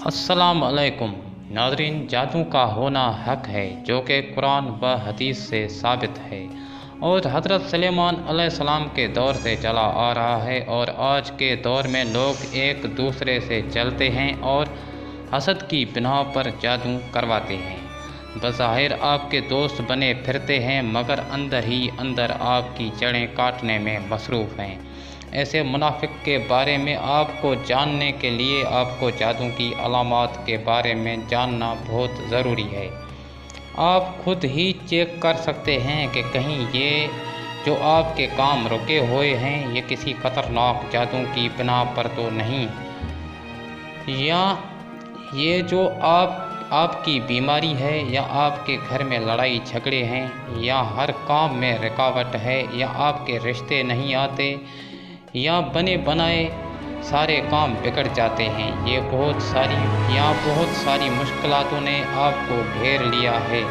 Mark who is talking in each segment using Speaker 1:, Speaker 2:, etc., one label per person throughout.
Speaker 1: अस्सलाम अलैकुम नाज़रीन, जादू का होना हक है जो कि कुरान व हदीस से साबित है और हज़रत सुलेमान अलैहिस्सलाम के दौर से चला आ रहा है। और आज के दौर में लोग एक दूसरे से जलते हैं और हसद की बिना पर जादू करवाते हैं। बज़ाहिर आपके दोस्त बने फिरते हैं मगर अंदर ही अंदर आपकी जड़ें काटने में मसरूफ़ हैं। ऐसे मुनाफिक के बारे में आपको जानने के लिए आपको जादू की अलामात के बारे में जानना बहुत ज़रूरी है। आप खुद ही चेक कर सकते हैं कि कहीं ये जो आपके काम रुके हुए हैं ये किसी ख़तरनाक जादू की बिना पर तो नहीं, या ये जो आपकी बीमारी है, या आपके घर में लड़ाई झगड़े हैं, या हर काम में रुकावट है, या आपके रिश्ते नहीं आते, या बने बनाए सारे काम बिगड़ जाते हैं। ये बहुत सारी मुश्किलातों ने आपको घेर लिया है।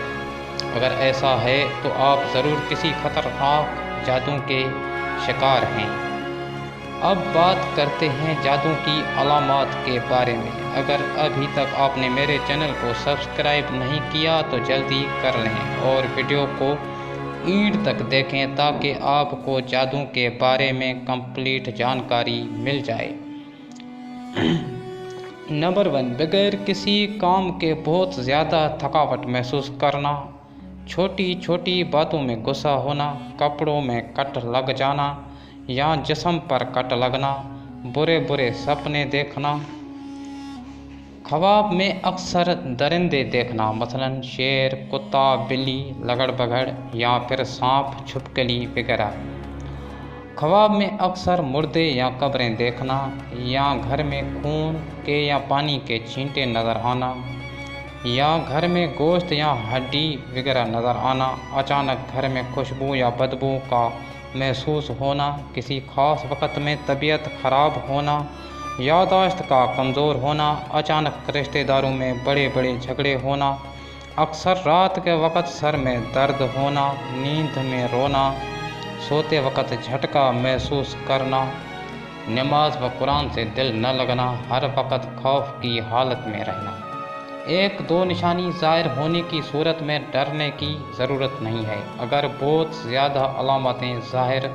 Speaker 1: अगर ऐसा है तो आप ज़रूर किसी ख़तरनाक जादू के शिकार हैं। अब बात करते हैं जादू की अलामात के बारे में। अगर अभी तक आपने मेरे चैनल को सब्सक्राइब नहीं किया तो जल्दी कर लें और वीडियो को एंड तक देखें ताकि आपको जादू के बारे में कंप्लीट जानकारी मिल जाए। नंबर 1, बगैर किसी काम के बहुत ज़्यादा थकावट महसूस करना, छोटी छोटी बातों में गुस्सा होना, कपड़ों में कट लग जाना या जिस्म पर कट लगना, बुरे बुरे सपने देखना, ख्वाब में अक्सर दरिंदे देखना, मसलन शेर, कुत्ता, बिल्ली, लगड़ बगड़ या फिर सांप, छिपकली वगैरह। ख्वाब में अक्सर मुर्दे या कब्रें देखना, या घर में खून के या पानी के छींटे नज़र आना, या घर में गोश्त या हड्डी वगैरह नज़र आना, अचानक घर में खुशबू या बदबू का महसूस होना, किसी ख़ास वक्त में तबीयत ख़राब होना, याददाश्त का कमज़ोर होना, अचानक रिश्तेदारों में बड़े बड़े झगड़े होना, अक्सर रात के वक़्त सर में दर्द होना, नींद में रोना, सोते वक़्त झटका महसूस करना, नमाज व कुरान से दिल न लगना, हर वक़्त खौफ की हालत में रहना। 1-2 निशानी ज़ाहिर होने की सूरत में डरने की ज़रूरत नहीं है। अगर बहुत ज़्यादा अलामतें ज़ाहिर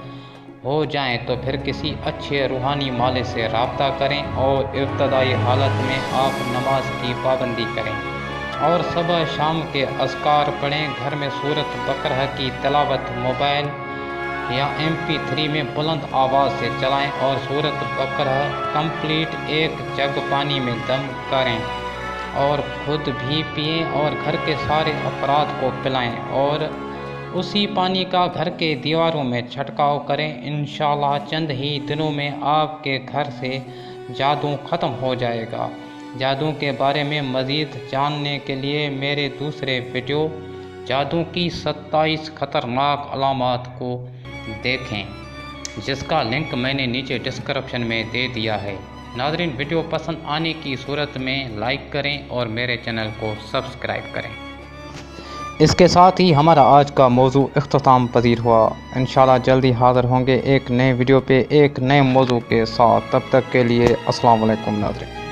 Speaker 1: हो जाएं तो फिर किसी अच्छे रूहानी माले से रब्ता करें और इब्तदाई हालत में आप नमाज की पाबंदी करें और सुबह शाम के अज़कार पढ़ें। घर में सूरत बकरह की तिलावत मोबाइल या MP3 में बुलंद आवाज़ से चलाएं और सूरत बकरह कंप्लीट एक जग पानी में दम करें और खुद भी पिएं और घर के सारे अफराद को पिलाएं और उसी पानी का घर के दीवारों में छिड़काव करें। इंशाअल्लाह चंद ही दिनों में आपके घर से जादू ख़त्म हो जाएगा। जादू के बारे में मज़ीद जानने के लिए मेरे दूसरे वीडियो जादू की 27 ख़तरनाक अलामात को देखें, जिसका लिंक मैंने नीचे डिस्क्रिप्शन में दे दिया है। नाज़रीन, वीडियो पसंद आने की सूरत में लाइक करें और मेरे चैनल को सब्सक्राइब करें। इसके साथ ही हमारा आज का मौजू इख्तिताम पजीर हुआ। इंशाल्लाह जल्दी हाज़िर होंगे एक नए वीडियो पे एक नए मौजू के साथ। तब तक के लिए अस्सलाम वालेकुम नाज़रीन।